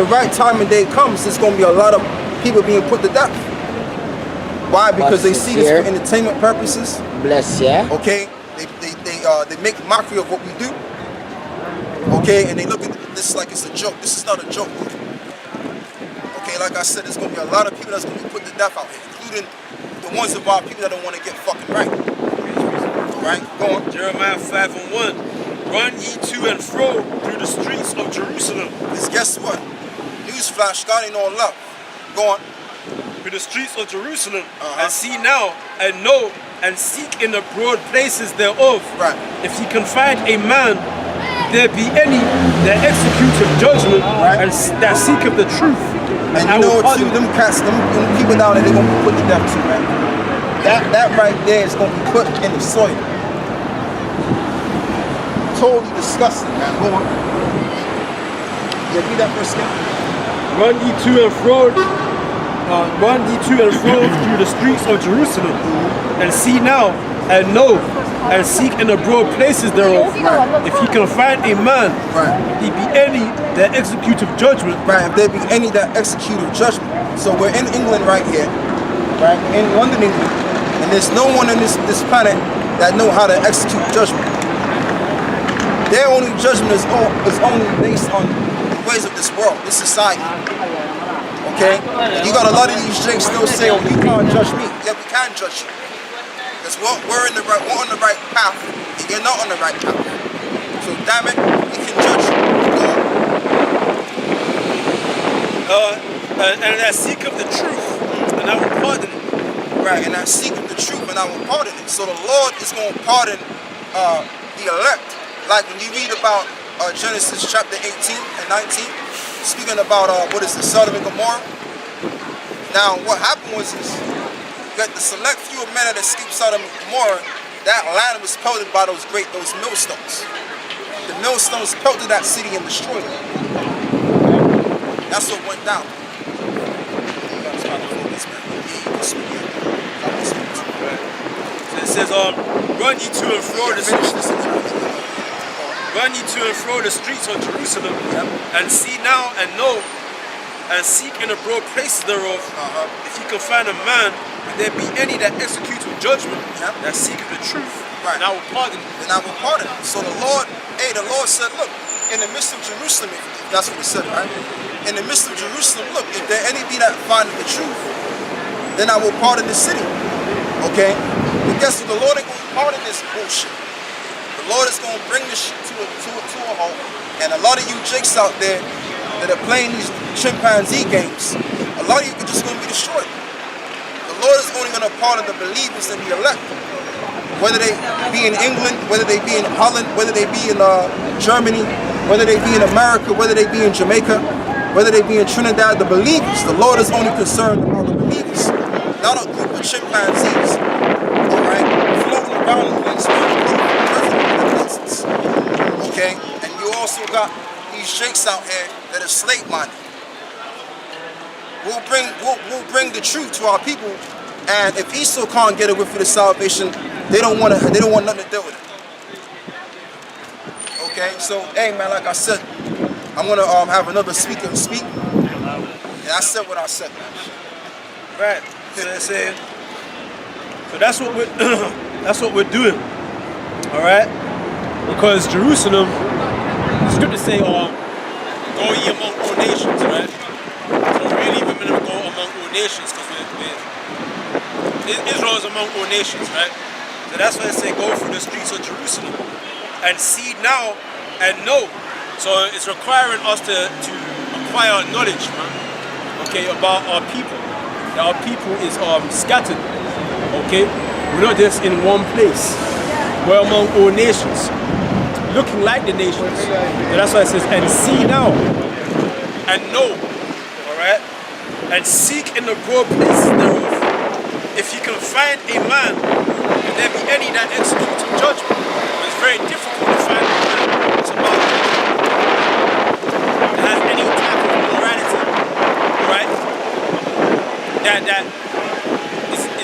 the right time and day comes, there's gonna be a lot of people being put to death. Why? Because they see this for entertainment purposes. Bless ya. Okay, they make mockery of what we do. Okay, and they look at this like it's a joke. This is not a joke. Okay, like I said, there's gonna be a lot of people that's gonna be put to death out here, including the ones of our people that don't want to get fucking right. Right? Go on. Jeremiah 5:1. Run ye to and fro through the streets of Jerusalem. Because guess what? Newsflash, God ain't all love. Go on. Through the streets of Jerusalem, and see now, and know, and seek in the broad places thereof. Right. If ye can find a man, there be any that execute judgment, right, and that seeketh the truth. And you know what, too, them cats, them people down there, they're going to be put to death too, man. That right there is going to be put in the soil. Totally disgusting, man. Go on. Yeah, read that verse again. Run ye to and fro through the streets of Jerusalem, and see now, and know, and seek in the broad places thereof. Right. If ye can find a man, right, there be any that execute judgment. Right, if there be any that execute judgment. So we're in England right here, right, in London, England, and there's no one on this planet that know how to execute judgment. Their only judgment is only based on the ways of this world, this society. Okay? And you got a lot of these jakes still say, oh, you can't judge me. Yeah, we can judge you. Because we're on the right path, and you're not on the right path. So damn it, we can judge you. And that seek of the truth, and I will pardon it. Right, and that seek of the truth, and I will pardon it. So the Lord is going to pardon the elect. Like when you read about Genesis chapter 18 and 19, speaking about, Sodom and Gomorrah. Now, what happened was this. That the select few of men that escaped Sodom and Gomorrah, that land was pelted by those millstones. The millstones pelted that city and destroyed it. That's what went down. So it says, run ye to and fro the streets of Jerusalem, and see now and know, and seek in the broad places thereof. If ye can find a man, if there be any that execute judgment, that seeketh the truth, right, and I will pardon it. Then I will pardon it. So the Lord said, look, in the midst of Jerusalem, if that's what he said, right? In the midst of Jerusalem, look, if there any be that find the truth, then I will pardon the city. Okay? But guess what? The Lord ain't going to pardon this bullshit. The Lord is going to bring this shit to a halt. And a lot of you jakes out there that are playing these chimpanzee games, a lot of you are just going to be destroyed. The Lord is only going to pardon the believers and the elect. Whether they be in England, whether they be in Holland, whether they be in Germany, whether they be in America, whether they be in Jamaica, whether they be in Trinidad, the believers. The Lord is only concerned about the believers, not a group of chimpanzees, all right, floating around the place, okay? And you also got these jakes out here that are slave-minded. We'll bring the truth to our people, and if Esau can't get away for the salvation, they don't want nothing to do with it. Okay, so hey man, like I said, I'm gonna have another speaker speak. And I said what I said, man. Right. So that's what we're doing. All right. Because Jerusalem, the scripture say, go ye among all nations, right? So really, we're gonna go among all nations because Israel is among all nations, right? So that's why I say go through the streets of Jerusalem and see now and know. So it's requiring us to acquire knowledge, man, okay, about our people. That our people is scattered, okay? We're not just in one place. We're among all nations, looking like the nations. So that's why it says, and see now and know, all right? And seek in the broad places thereof. If you can find a man, if there be any that execute judgment, it's very difficult to find a man that's about that has any type of morality, right? That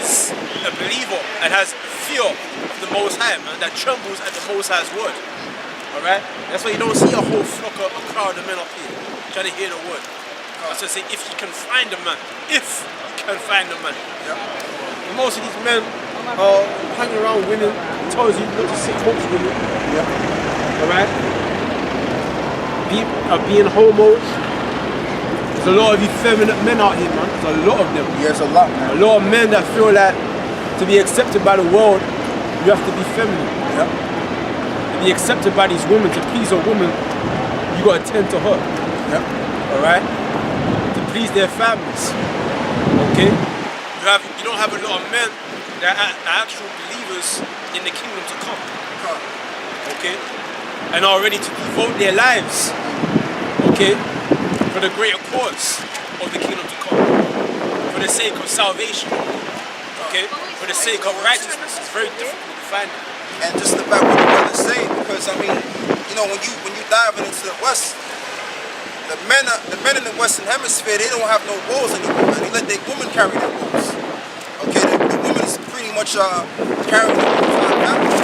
is a believer and has fear of the Most High, man, that trembles at the Most High's word. Alright? That's why you don't see a whole flock of a crowd of men up here trying to hear the word. That's to say, if you can find a man. If you can find a man. Yeah. And most of these men are hanging around women, tells you not to sit close to women. Yeah. Alright? Being homos. There's a lot of effeminate men out here, man. There's a lot of them. Yeah, it's a lot, man. A lot of men that feel that to be accepted by the world, you have to be feminine. Yeah. To be accepted by these women, to please a woman, you gotta tend to her. Yeah. Alright? To please their families. Okay? You don't have a lot of men that are actual believers in the kingdom to come. Okay? And are ready to devote their lives, okay, for the greater cause of the kingdom to come. For the sake of salvation. Okay? For the sake of righteousness. It's very difficult to find it. And just to back what the brother's saying, because I mean, you know, when you dive into the West, the men in the Western Hemisphere, they don't have no balls anymore, man. They let their women carry their balls. Okay, the women is pretty much carrying their balls.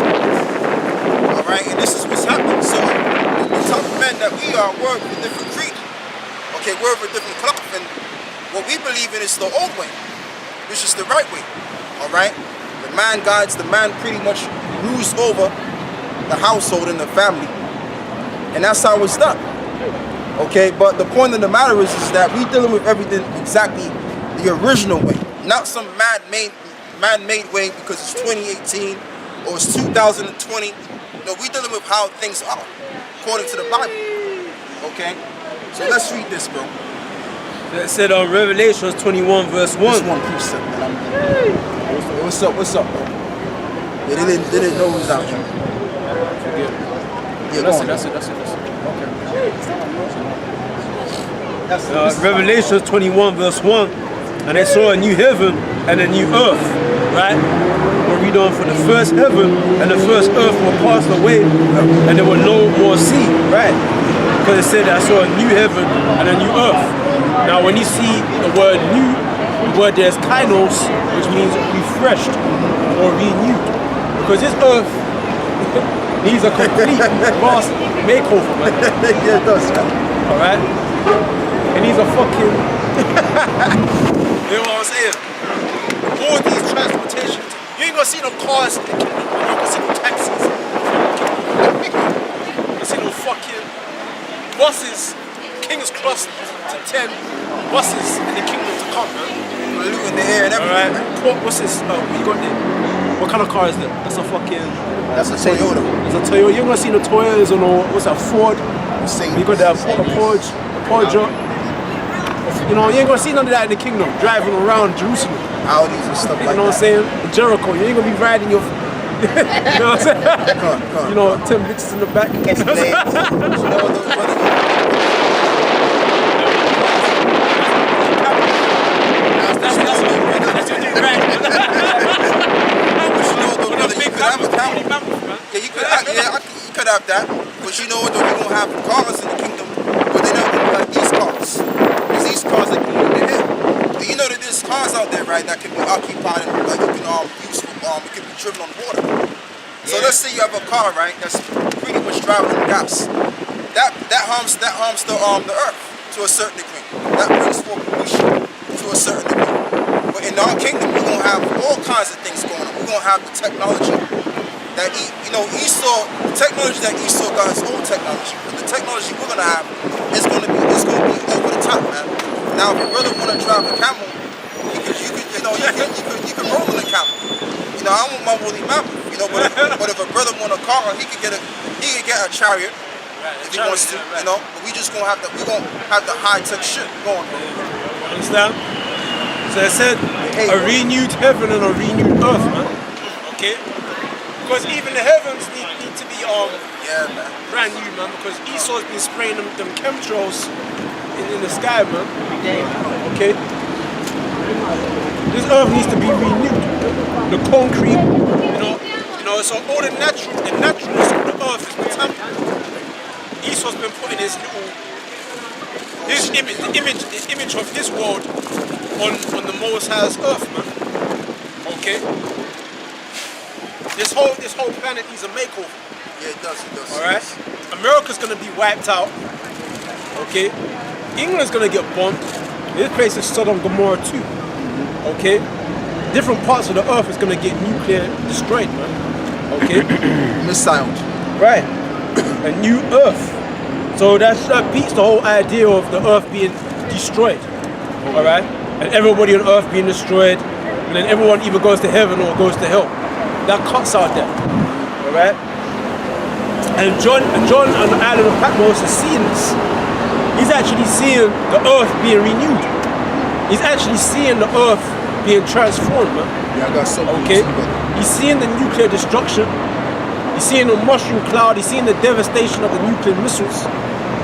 Alright, and this is what's happening. So the type of men that we are, we're of a different creed. Okay, we're of a different cloth, and what we believe in is the old way, which is the right way. Alright? The man guides, the man pretty much rules over the household and the family. And that's how it's done. Okay, but the point of the matter is that we dealing with everything exactly the original way, not some man-made way because it's 2018 or it's 2020. No, we dealing with how things are according to the Bible. Okay, so let's read this, bro. It said on Revelation 21 verse 1. This one precept that I'm getting. What's up, bro? Yeah, they didn't know who's out here. Yeah, That's it. Revelation 21 verse 1. And they saw a new heaven and a new earth, right? We'll read on, for the first heaven and the first earth were passed away, and there were no more sea, right? Because it said I saw a new heaven and a new earth. Now when you see the word new, the word there's kainos, which means refreshed or renewed. Because this earth needs a complete vast makeover, man. Yeah, it does, man. Alright? It needs a fucking you know what I'm saying? All these transportation, you ain't gonna see no cars in the kingdom, you ain't gonna see no taxis. You ain't gonna see no fucking buses, King's Cross to 10 buses in the kingdom to come, man. Loot in the air and everything. Alright? What's this? Oh, what you got there? What kind of car is that? That's a fucking... That's a Toyota. It's a Toyota. You ain't gonna see no Toyotas or no... What's that? Ford? You got that Porsche. You know, you ain't gonna see none of that in the kingdom. Driving around Jerusalem. Audis and stuff like that. You know what I'm saying? In Jericho. You ain't gonna be riding your... you know what I'm saying? Come on. You know, 10 bitches in the back. You know what those brothers... You could have that, but you know what though, you don't have cars in the kingdom, but they're not gonna be like these cars. Because these cars that can move the hill. And you know that there's cars out there, right, that can be occupied and like you can use for it can be driven on water. So let's say you have a car, right, that's pretty much driving on gas. That harms the earth to a certain degree. That brings forth pollution to a certain degree. But in our kingdom, we're gonna have all kinds of things going on. We're gonna have the technology that Esau, the technology that Esau got is old technology, but the technology we're gonna have is gonna be over the top, man. Now, if a brother wanna drive a camel, you can roll in a camel. You know, I want my woolly mammoth. You know, but if a brother want a car, he could get a chariot if he wants to. You know, but we're gonna have the high tech shit going on. Understand? So I said a renewed heaven and a renewed earth, man. Okay. Because even the heavens need to be brand new, man. Because Esau's been spraying them chemtrails in the sky, man. Okay. This earth needs to be renewed. The concrete, you know. So all the naturalness of the earth is been tampered. Esau's been putting his image of his world on the Most High's earth, man. Okay. This whole planet needs a makeover. Yeah, it does. Alright? America's gonna be wiped out. Okay? England's gonna get bombed. This place is Sodom Gomorrah too. Okay? Different parts of the earth is gonna get nuclear destroyed, man. Okay? Missiles. Right. A new earth. So that beats the whole idea of the earth being destroyed. Alright? And everybody on earth being destroyed, and then everyone either goes to heaven or goes to hell. That cuts out that. Alright? And John on the island of Patmos is seeing this. He's actually seeing the earth being renewed. He's actually seeing the earth being transformed, man. Yeah, I got something. Okay? He's seeing the nuclear destruction. He's seeing the mushroom cloud. He's seeing the devastation of the nuclear missiles.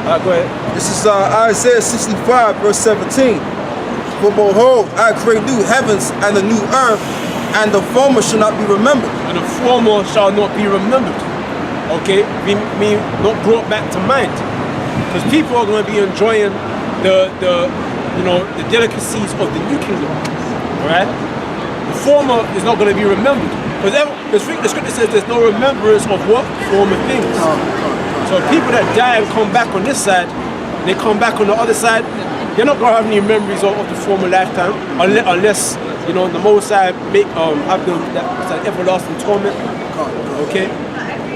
Go ahead. This is Isaiah 65, verse 17. For behold, I create new heavens and a new earth, and the former shall not be remembered. And the former shall not be remembered. Okay? Being not brought back to mind. Because people are going to be enjoying the delicacies of the new kingdom. Alright? The former is not going to be remembered. Because the scripture says there's no remembrance of what? Former things. So people that die and come back on this side, they come back on the other side, they're not going to have any memories of the former lifetime, unless the Most High have them that everlasting torment. Okay?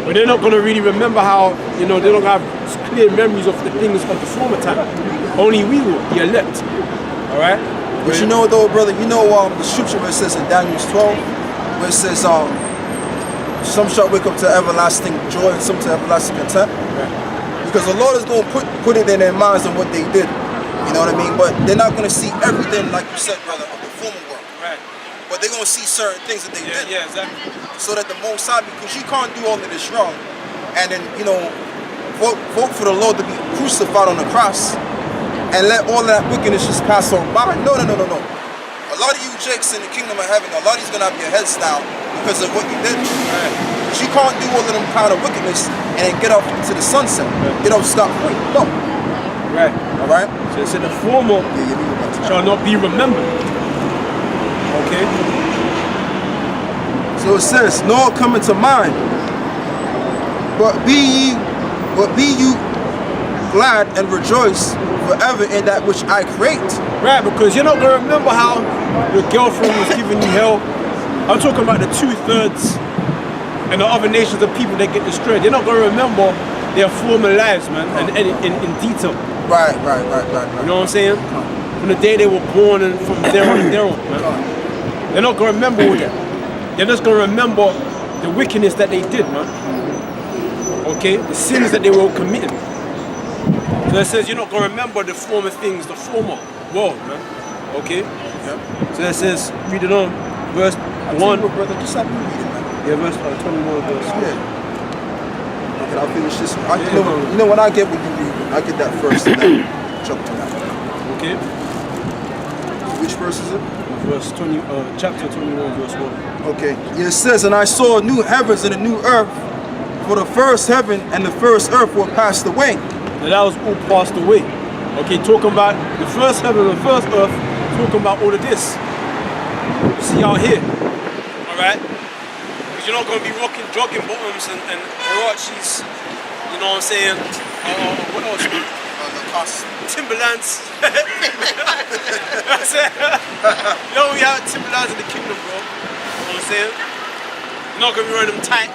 But they're not going to really remember how, they're not going to have clear memories of the things of the former time. Only we will, the elect. Alright? But you know though, brother, the scripture where it says in Daniel 12, where it says, some shall wake up to everlasting joy and some to everlasting contempt. Right. Because the Lord is going to put it in their minds on what they did. You know what I mean? But they're not going to see everything, like you said, brother, of the former world. Right. But they're going to see certain things that they did. Yeah, exactly. So that the Most High, because you can't do all of this wrong, and then, vote for the Lord to be crucified on the cross, and let all of that wickedness just pass on by. No. A lot of you jakes in the kingdom of heaven, a lot of you's going to have your heads down because of what you did. Right. But you can't do all of them kind of wickedness and then get off to the sunset. Right. Get off scot-free. No. Right. All right? So it said the former shall not be remembered. Okay? So it says, nor come into mind, but be you glad and rejoice forever in that which I create. Right, because you're not going to remember how your girlfriend was giving you hell. I'm talking about the 2/3 and the other nations of people that get destroyed. They're not going to remember their former lives, man, and in detail. Right. You know what I'm saying? From the day they were born and from there on, man. They're not going to remember all that. They're just going to remember the wickedness that they did, man. Okay? The sins that they were committing. So it says you're not going to remember the former things, the former world, man. Okay? Yep. So it says, read it on, verse 1. Brother, just let me read it, man. Yeah, verse 21, verse 1. Yeah. Okay, I'll finish this one. When I get what you read, I get that first and then jump to that. Okay? Which verse is it? Verse 20, chapter 21, verse 1. Okay. It says, and I saw new heavens and a new earth, for the first heaven and the first earth were passed away. Now that was all passed away. Okay, talking about the first heaven and the first earth, talking about all of this. See out here. Alright? Because you're not going to be rocking jogging bottoms and Hirachis, you know what I'm saying? What else? Timberlands. That's it. We have Timberlands in the kingdom, bro. You know what I'm saying? You're not going to be wearing them tight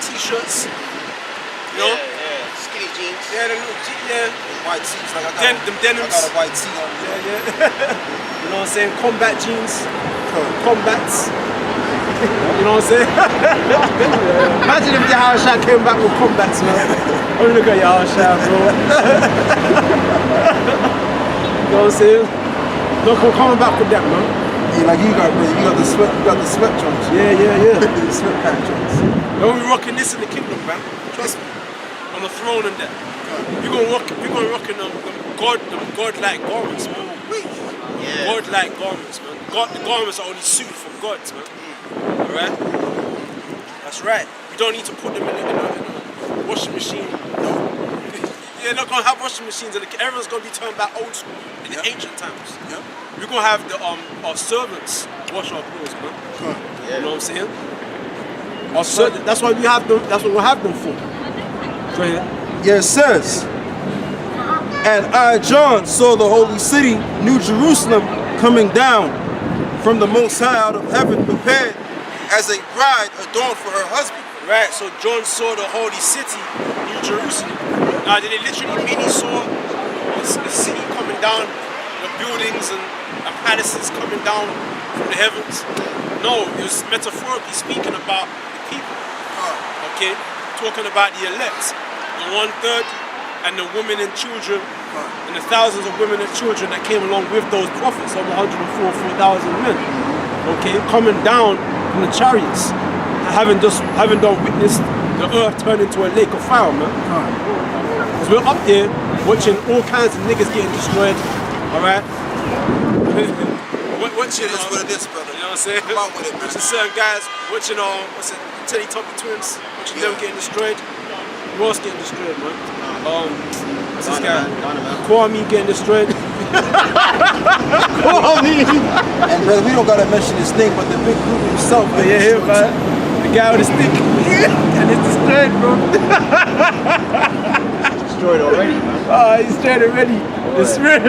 t-shirts. You know? Yeah. Skinny jeans. Yeah, the little yeah. White tees, like I Them denims. got a white tee on. Yeah. You know what I'm saying? Combat jeans. Combats. You know what I'm saying? Imagine if Yahawashi came back with combats, man. Oh, look at Yahawashi, bro. You know what I'm saying? Look, we're coming back with that, man. Yeah, like you got the sweat trunks. Yeah. The sweat pant trunks. We'll be rocking this in the kingdom, man. Trust me. On the throne and that. We're gonna rock them God-like garments, man. Yeah. God-like garments, man. The garments are only suited from God's, man. Alright? That's right. We don't need to put them in a washing machine. No. You're not gonna have washing machines. Everyone's gonna be turned back old school in the ancient times. Yeah. We're gonna have our servants wash our clothes, man. Yeah. You know what I'm saying? That's why we have them. That's what we have them for. Go ahead. Yeah, it says, And I, John, saw the holy city, New Jerusalem, coming down from the Most High out of heaven, prepared as a bride adorned for her husband. Right, so John saw the holy city, New Jerusalem. Now, did it literally mean he saw the city coming down, the buildings and palaces coming down from the heavens? No, it was metaphorically speaking about the people. Okay, talking about the elect, the 1/3, and the women and children, and the thousands of women and children that came along with those prophets, over 104,000 men. Okay, coming down from the chariots, having done witnessed the earth turn into a lake of fire, man. Because we're up there watching all kinds of niggas getting destroyed. All right. Watching, It is what it is, brother. you know what I'm saying? Come on with it, man. Watching certain guys, watching what's it, Teletubby twins, watching them getting destroyed. Who else getting destroyed, man? What's this guy? Kwame getting destroyed. Kwame. And brother, we don't gotta mention his name, but the big group himself. Yeah, him, man. The guy with the stick. And it's destroyed, bro. Destroyed already, man. Oh, he's destroyed already. Destroyed.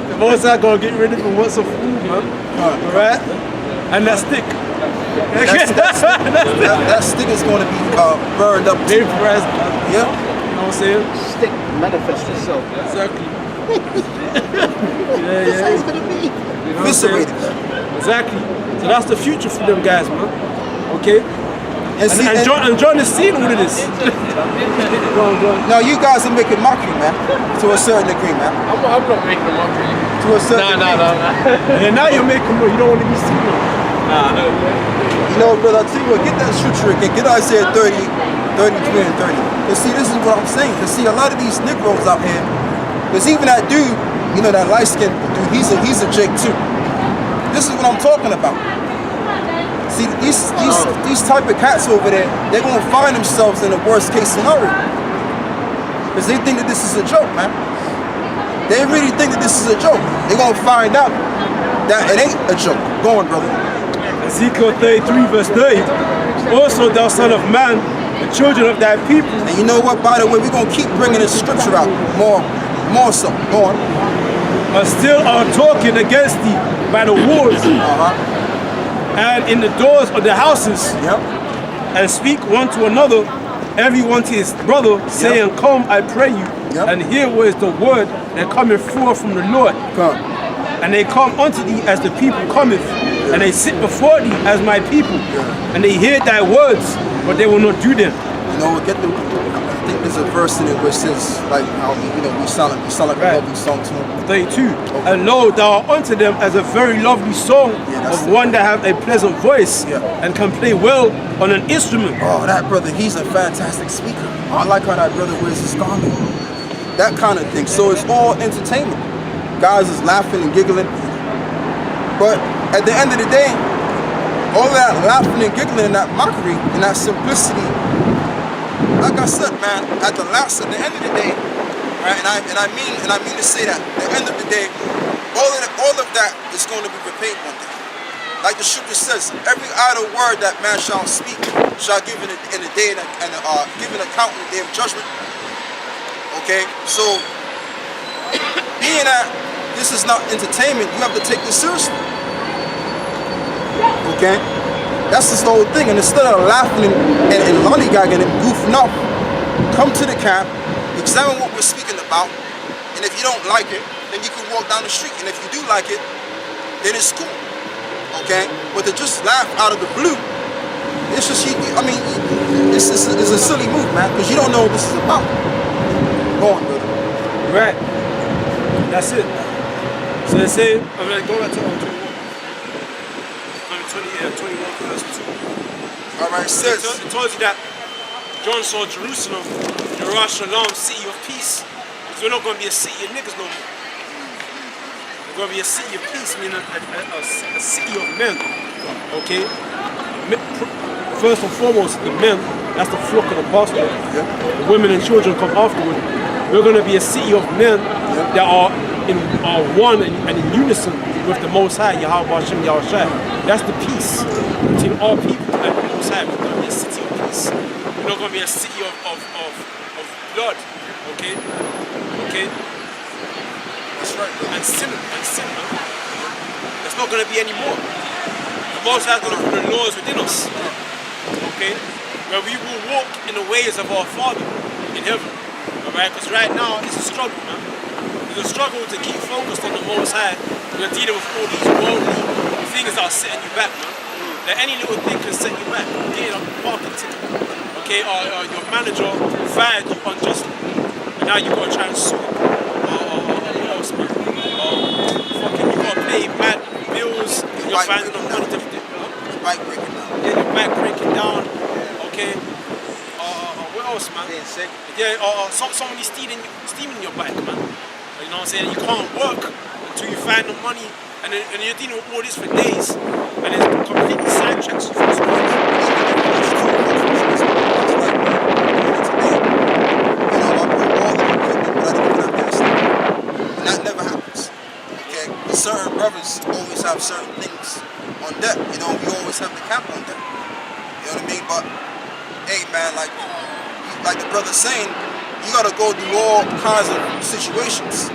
The most I gonna get rid of him once a fool, man. Alright? And that stick. That stick is going to be burned up too. Vaporized. Yeah. You know what I'm saying? Stick manifest itself. Exactly. That's how it's gonna be. You know what I'm saying? Eviscerated. Exactly. So that's the future for them guys, man. Okay? And see, And John is seeing all of this. Go on. now you guys are making mockery, man, to a certain degree, man. I'm not making a mockery. To a certain degree. And now you're making more. You don't want to be seen. You know, brother, I tell you what, get that scripture again. Get Isaiah 30, 33 and 30. But see, this is what I'm saying. Because see, a lot of these Negroes out here, because even that dude, you know, that light-skinned dude, he's a Jake too. This is what I'm talking about. See, these type of cats over there, they're going to find themselves in the worst case scenario. Because they think that this is a joke, man. They really think that this is a joke. They're going to find out that it ain't a joke. Go on, brother. Ezekiel 33 verse 30. Also thou son of man, the children of thy people. And you know what, by the way, we're going to keep bringing this scripture out more so. Go on. Are still are talking against thee by the walls and in the doors of the houses, Yep. and speak one to another, everyone to his brother, saying, Come, I pray you, Yep. and hear what is the word that cometh forth from the Lord. Come. And they come unto thee as the people cometh, and they sit before thee as my people, and they hear thy words, but they will not do them. You know, I think there's a verse in it where it says, like, we sound like Right. a lovely song to him. 32. And lo, thou art unto them as a very lovely song that's of it. one that have a pleasant voice Yeah. and can play well on an instrument. Oh, that brother, he's a fantastic speaker. I like how that brother wears his garment. That kind of thing. So it's all entertainment. Guys is laughing and giggling. But at the end of the day, all that laughing and giggling and that mockery and that simplicity, like I said, man, at the end of the day, right? And I mean to say that at the end of the day, all of that is going to be repaid one day. Like the scripture says, every idle word that man shall speak shall give in the day and give an account in the day of judgment. Okay, so being that this is not entertainment, you have to take this seriously. Okay, that's just the whole thing. And instead of laughing and lollygagging and goofing up, come to the camp, examine what we're speaking about, and if you don't like it, then you can walk down the street. And if you do like it, then it's cool. Okay, but to just laugh out of the blue, it's just, it's a silly move, man, because you don't know what this is about. Go on, brother. Right. That's it. So they say, I'm going to go back to 21 verse 2. All right, it says, It tells you that John saw Jerusalem, Jerusalem, city of peace. Because we're not going to be a city of niggas no more. We're going to be a city of peace, meaning a city of men. Okay? First and foremost, the men, that's the flock of the pastor. yeah, The women and children come afterward. We're going to be a city of men that are one and in unison with the Most High, Yahweh Hashem Yahushai. That's the peace between all people and the Most High. We're going to be a city of peace. We're not going to be a city of blood. Okay? Okay? That's right, brother. And sin, man. There's not going to be any more. The Most High is going to put the laws within us. Okay? Where we will walk in the ways of our Father in heaven. Alright? Because right now it's a struggle, man. It's a struggle to keep focused on the Most High. You're dealing with all these worldly things that are setting you back, man. That any little thing can set you back. Getting a parking ticket. Okay, or your manager fired you unjustly. And now you gotta try and sue. What else, man? Fucking you gotta pay mad bills. You're finding them money to Bike breaking down. yeah, your back breaking down. Okay. What else, man? Being sick. Yeah, somebody stealing your bike, man. You know what I'm saying? You can't work until you find the money, and you're dealing with all this for days, and it's completely sidetracks you from school. And that never happens. Okay? Certain brothers always have certain things on deck. You know, we always have the cap on deck. You know what I mean? But hey man, like the brother's saying, you gotta go through all kinds of situations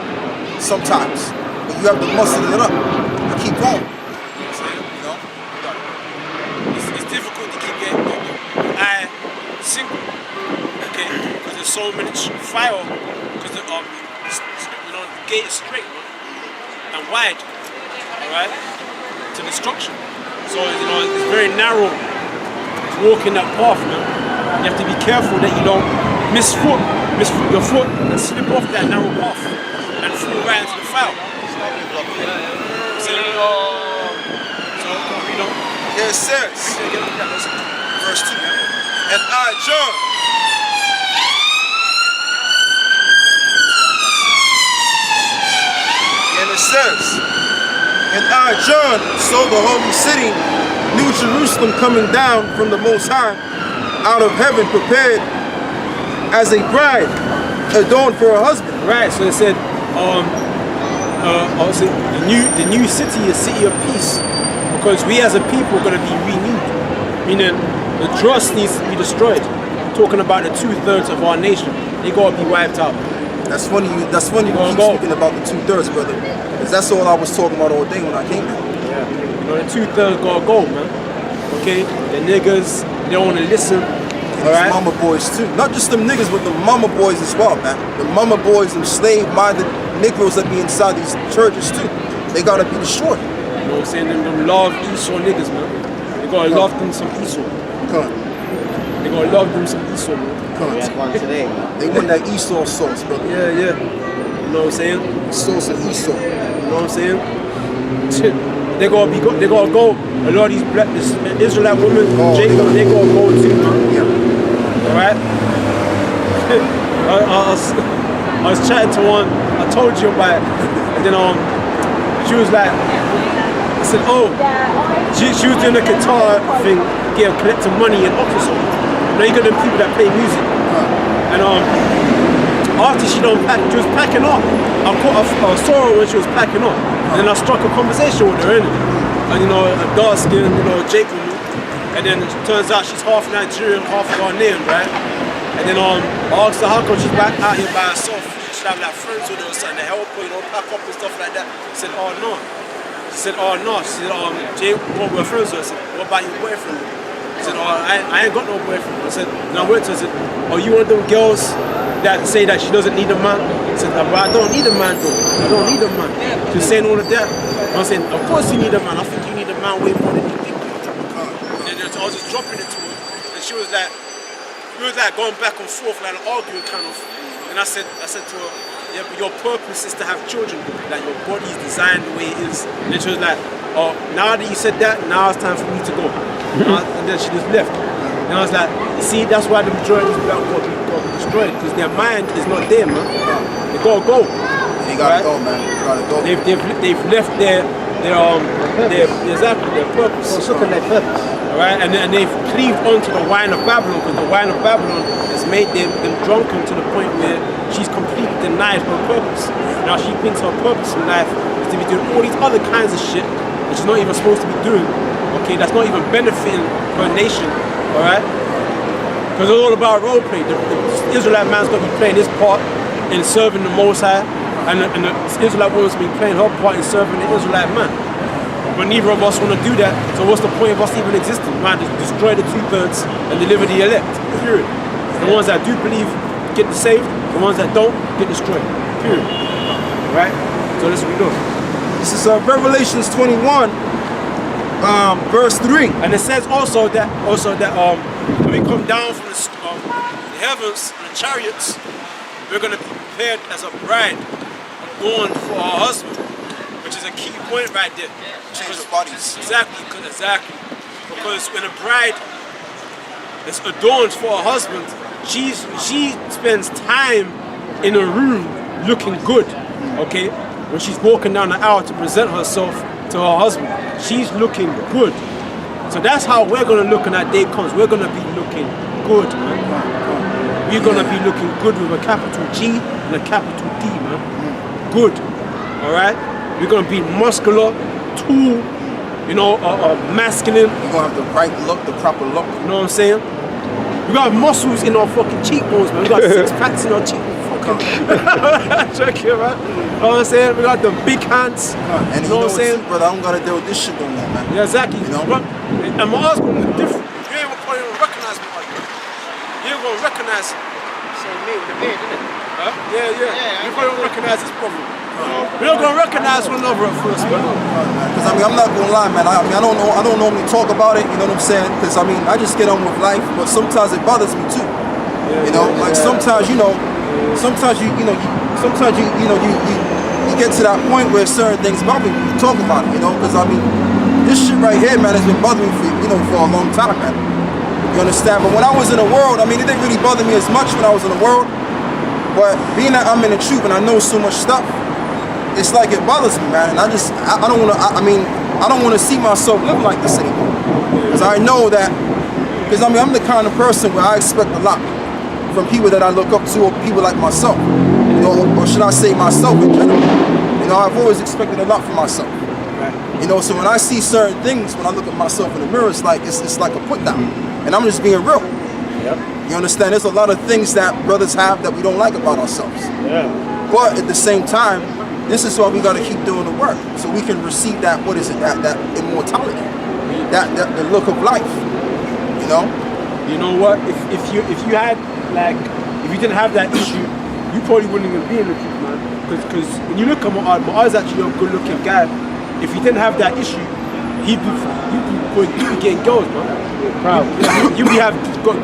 sometimes. But you have to muscle it up and keep going. You know? It's difficult to keep your eye single, okay? Because there's so much fire, because the gate is straight, man, and wide, all right, to destruction. So it's very narrow walking that path, man. You have to be careful that you don't miss your foot and slip off that narrow path and fall right into the foul. Yes, sir. Verse 2. And I, John, and it says, and I, John, saw the holy city, New Jerusalem, coming down from the Most High, out of heaven, prepared as a bride, adorned for her husband. Right, so it said, the new city is city of peace, because we as a people are going to be renewed, meaning the dross needs to be destroyed. I'm talking about the 2/3 of our nation, they got to be wiped out. That's funny. That's funny. You keep speaking about the 2/3, brother, because that's all I was talking about all day when I came here. Yeah, you know, the 2/3 got to go, man. Okay, the niggas, they don't want to listen. All right, mama boys too. Not just them niggas, but the mama boys as well, man. The mama boys, them slave-minded Negroes that be inside these churches too. They gotta be destroyed. You know what I'm saying? Them love Esau niggas, man. They gotta love them some Esau. Come. They gotta love them some Esau, man. We had one today, man. They want that Esau sauce, brother. Yeah. You know what I'm saying? Sauce of Esau. You know what I'm saying? They gotta go. A lot of these black Israelite women, Jacob, they gotta go too, man. Yeah. Alright? I was chatting to one, I told you about it, and then she was like, I said, oh, she was doing a guitar thing, collecting money in Oxford. You know, you got them people that play music. And after she was packing up, I saw her when she was packing up, and then I struck a conversation with her, and you know, a dark skin, you know, Jacob, and then it turns out she's half Nigerian, half Ghanaian, right? And then I asked her how come she's back out here by herself. She should have like friends with her or something to help her, you know, pack up and stuff like that. She said, oh no. She said, Jay, what we're friends with? I said, what about your boyfriend? I said, I ain't got no boyfriend. I said, and I went to her, I said, oh, you one of them girls that say that she doesn't need a man? I said, but I don't need a man though. I don't need a man. She was saying all of that. I was saying, of course you need a man. I think you need a man way more than you think. And I was just dropping it to her. And she was like, we was like going back and forth, like arguing kind of. And I said to her, yeah, but your purpose is to have children. Like your body is designed the way it is. And then she was like, oh, now that you said that, now it's time for me to go. And then she just left. And I was like, you see, that's why the majority of these black people got destroyed, because their mind is not there, man. They gotta go. They gotta go, man. They gotta go. They've left their purpose. Well, look at their purpose. Right? And they've cleaved onto the wine of Babylon, because the wine of Babylon has made them drunken to the point where she's completely denied her purpose. Now she thinks her purpose in life is to be doing all these other kinds of shit that she's not even supposed to be doing. Okay, that's not even benefiting her nation. Alright? Because it's all about role play. The Israelite man's got to be playing his part, in serving the Most High, and the Israelite woman's been playing her part in serving the Israelite man. But neither of us want to do that, so what's the point of us even existing? Man, just destroy the 2/3 and deliver the elect, period. The ones that do believe get saved, the ones that don't get destroyed, period. Right? So let's read on. This is Revelations 21, verse 3. And it says also that when we come down from the heavens and the chariots, we're going to be prepared as a bride adorned for our husband, which is a key point right there. Change the bodies. Exactly. Because when a bride is adorned for her husband, she spends time in a room looking good. Okay, when she's walking down the aisle to present herself to her husband, she's looking good. So that's how we're gonna look when that day comes. We're gonna be looking good, man. We're gonna be looking good with a capital G and a capital D, man. Good. All right. We're gonna be muscular, tall, masculine. You're gonna have the right look, the proper look. You know what I'm saying? We got muscles in our fucking cheekbones, man. We got 6 packs in our cheekbones. Check it, man. You know what I'm saying? We got the big hands. And you know what I'm saying? Brother, I don't gotta deal with this shit no more, man. Yeah, exactly. You know? And my husband is different. You ain't gonna even recognize me like that. You ain't gonna recognize him. Same me with the beard, isn't it? Huh? Yeah. You probably don't recognize this problem. We're not gonna recognize one another at first, man. Because I'm not gonna lie, man. I don't normally talk about it. You know what I'm saying? Because I just get on with life, but sometimes it bothers me too. Sometimes you get to that point where certain things bother you. You talk about it, Because this shit right here, man, has been bothering me for a long time, man. You understand? But when I was in the world, it didn't really bother me as much when I was in the world. But being that I'm in the truth and I know so much stuff, it's like it bothers me, man. And I don't want to see myself live like this anymore. Because I know that, I'm the kind of person where I expect a lot from people that I look up to, or people like myself, or should I say myself in general. I've always expected a lot from myself. Right. So when I see certain things, when I look at myself in the mirror, it's like a put down, and I'm just being real. Yep. You understand? There's a lot of things that brothers have that we don't like about ourselves. Yeah. But at the same time, this is why we got to keep doing the work, so we can receive that immortality, that the look of life. You know what? If you didn't have that issue, you probably wouldn't even be in the truth, man. Because when you look at Mu'adh is actually a good-looking guy. If he didn't have that issue, you'd be getting girls, man. Proud. You'd be got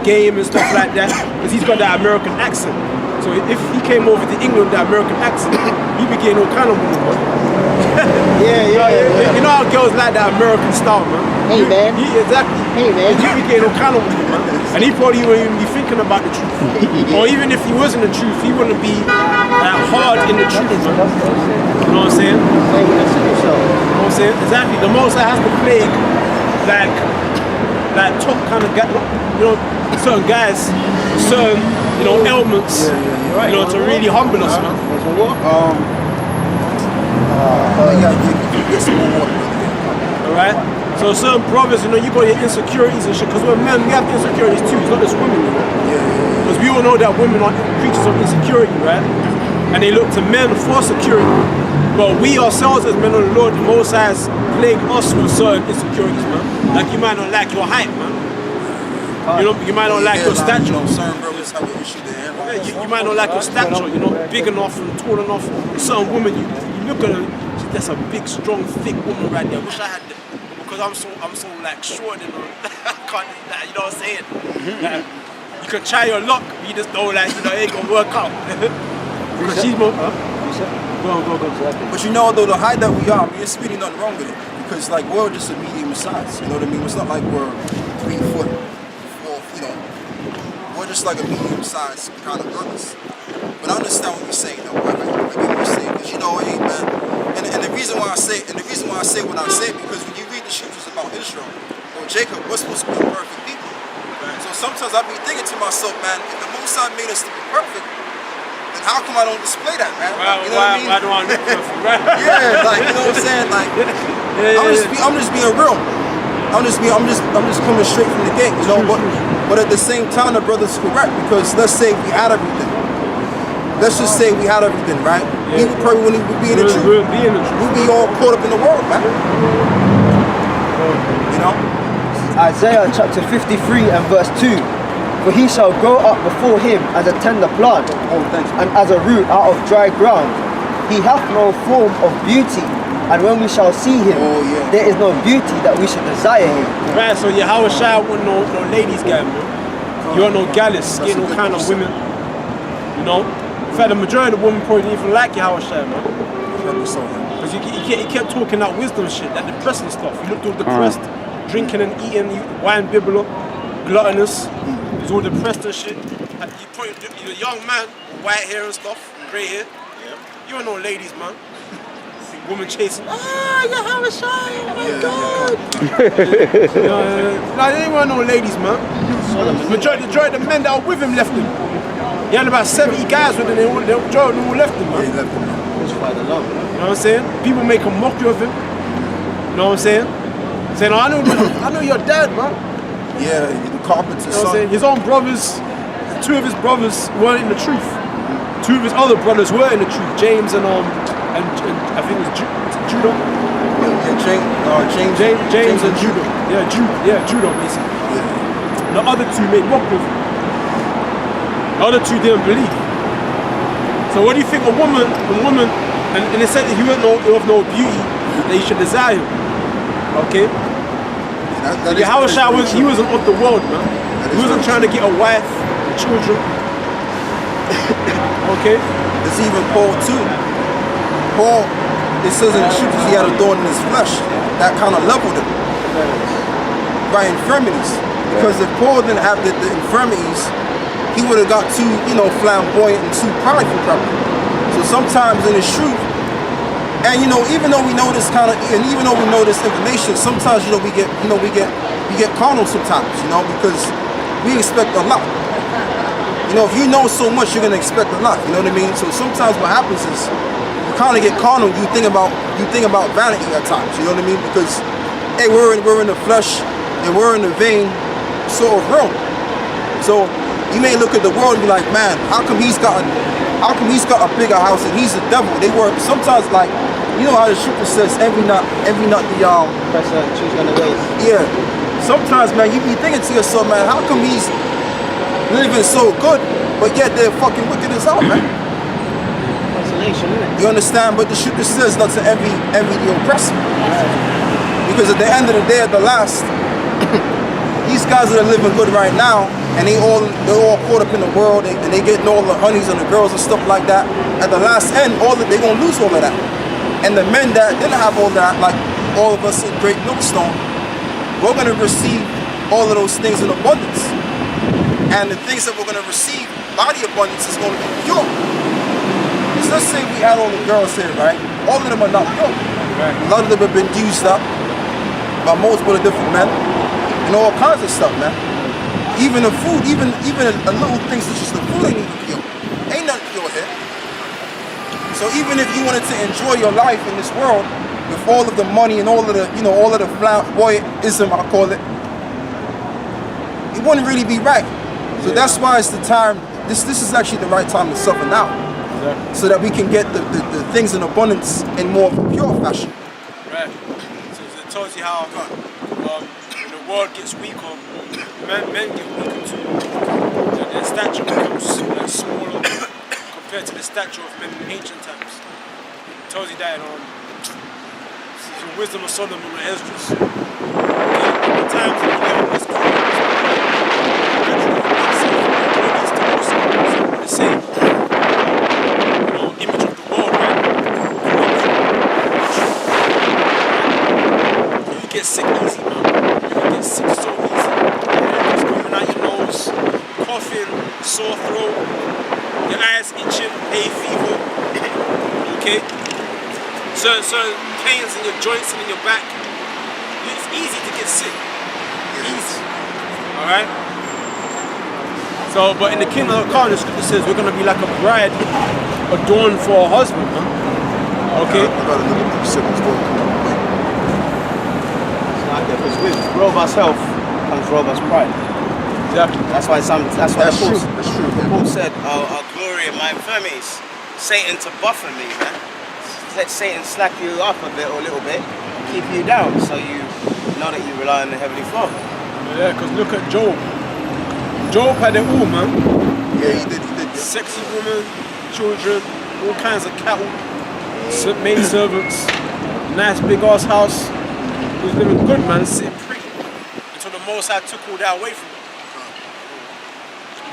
game and stuff like that, because he's got that American accent. So if he came over to England with that American accent, he'd be getting all kind of women, man. Yeah. You know how girls like that American style, man. Hey, man. Exactly. Hey, man. You'd be getting all kind of women, man. And he probably wouldn't even be thinking about the truth. Or even if he wasn't the truth, he wouldn't be that hard in the truth, man. You know what I'm saying? Play with the sickle cell. You know what I'm saying? Exactly. The Most High has to plague like top kind of guy, certain guys, certain ailments, to really humble us, man. Get some more water. Alright? So certain brothers, you got your insecurities and shit, because we're men, we have insecurities too, it's not just women, Because we all know that women are creatures of insecurity, right? And they look to men for security. But we ourselves as men of the Lord, the Most High has plagued us with certain insecurities, man. Like you might not like your height, man. You might not like your stature. Certain brothers have an issue there. You might not like your stature, big enough and tall enough. Certain women, you look at her, that's a big, strong, thick woman right there. I wish I had that. Because I'm so like short and I can't, you know what I'm saying? Like, you can try your luck, but you just know it ain't gonna work out. Because she's more. Go. But though the height that we are, it's really nothing wrong with it. Because we're just a medium size. You know what I mean? It's not like we're 3 foot, 4. We're just like a medium size kind of brothers. But I understand what you're saying, though. I get what you're saying, because hey, man. And the reason why I say what I say, because when you read the scriptures about Israel or Jacob, we're supposed to be perfect people. Right? So sometimes I be thinking to myself, man, if the Most High made us to be perfect, then how come I don't display that, man? Why do I look perfect, right? Yeah, you know what I'm saying? I'm just being real. I'm just coming straight from the gate, But at the same time, the brother's correct, because let's say we had everything. let's just say we had everything, right? Yeah. We would probably wouldn't be in the truth. We'll be in the truth. We'd be all caught up in the world, man. You know? Isaiah chapter 53 and verse 2. For he shall grow up before him as a tender plant, Oh, thanks. and as a root out of dry ground. He hath no form of beauty, and when we shall see him, Oh, yeah. there is no beauty that we should desire him. Right, so Yahweh Shai wasn't no ladies guy, man. You weren't no gallus, That's getting a no good kind of person. women. You know? In fact, the majority of the women probably didn't even like Yahweh Shai, man. Because he kept talking that wisdom shit, that depressing stuff. He looked all depressed, drinking and eating, wine bibble, gluttonous. He's all depressed and shit. And you're a young man with white hair and stuff, grey hair. You ain't no ladies, man. Woman chasing. Ah, Yahweh Shai, oh my God. Like, they weren't no ladies, man. Majority of the men that were with him left him. He had about 70 guys with him, the majority of them all left him, man. Crucified the love. You know what I'm saying? People make a mockery of him. You know what I'm saying? Saying, oh, I know your dad, man. Yeah, the carpenter's You know what I'm son. saying? His own brothers, two of his brothers weren't in the truth. Two of his other brothers were in the truth. James and I think it was Judah. Yeah, James and Judah. Yeah, Judah basically. Yeah. The other two made mockery of him. The other two didn't believe. So what do you think a woman, and they said that he wasn't of no beauty, that you should desire him. Okay? That is Yahweh Shai very he true. wasn't of the world, man. He That is wasn't very trying to get a wife, children. Okay? There's even Paul too. Paul, it says in the scriptures he had a thorn in his flesh. That kind of leveled him. By infirmities. Because if Paul didn't have the infirmities, he would have got too, flamboyant and too prideful probably. So sometimes in his truth, and even though we know this even though we know this information, sometimes we get carnal sometimes, because we expect a lot. If you know so much, you're gonna expect a lot. You know what I mean? So sometimes what happens is you kind of get carnal. You think about vanity at times. You know what I mean? Because hey, we're in the flesh and we're in the vain sort of realm. So you may look at the world and be like, man, how come he's got a bigger house and he's the devil? They were sometimes like, how the scripture says, envy not the Person choose on the ways. yeah. Sometimes, man, you be thinking to yourself, man, how come he's living so good, but yet they're fucking wicked as hell, man? Consolation, isn't it? You understand? But the scripture says not to envy the oppressor. Because at the end of the day, at the last, these guys that are living good right now, and they're all caught up in the world, and they getting all the honeys and the girls and stuff like that. At the last end, they're gonna lose all of that. And the men that didn't have all that, like all of us in Great Millstone, we're gonna receive all of those things in abundance. And the things that we're gonna receive by the abundance is gonna be pure. Because let's say we had all the girls here, right? All of them are not pure. A lot of them have been used up by multiple different men and all kinds of stuff, man. Even the food, even a little things such as the food ain't even pure. Ain't nothing pure here. So even if you wanted to enjoy your life in this world with all of the money and all of the flamboyantism, I call it, it wouldn't really be right. So that's why it's the time. This is actually the right time to suffer now, so that we can get the things in abundance in more of a pure fashion. Right. So it tells you how when the world gets weaker, men get weaker too. Their stature becomes smaller compared to the stature of men in ancient times. It tells you that this is the wisdom of Solomon and Esdras. The times that we live in this the same image of the world, right? You get sick easy, man. You get sick so easy. It's coming out your nose, coughing, sore throat, your eyes itching, hay fever. Okay? Certain pains in your joints and in your back. It's easy to get sick. Easy. Alright? So, but in the kingdom of God, the scripture says we're going to be like a bride adorned for a husband, huh? Okay? I gotta look at the sickness door. Because with robust health comes robust pride. Exactly. That's why That's true. Paul said, our glory area, my infirmities. Satan to buffer me, man. Let Satan slack you up a bit or a little bit, keep you down, so you know that you rely on the Heavenly Father. Yeah, because look at Job. Job had it all, man. Yeah, he did. Yeah. Sexy woman, children, all kinds of cattle, maid servants, nice big ass house. He was living good, man, sitting pretty. Until the Most High took all that away from him.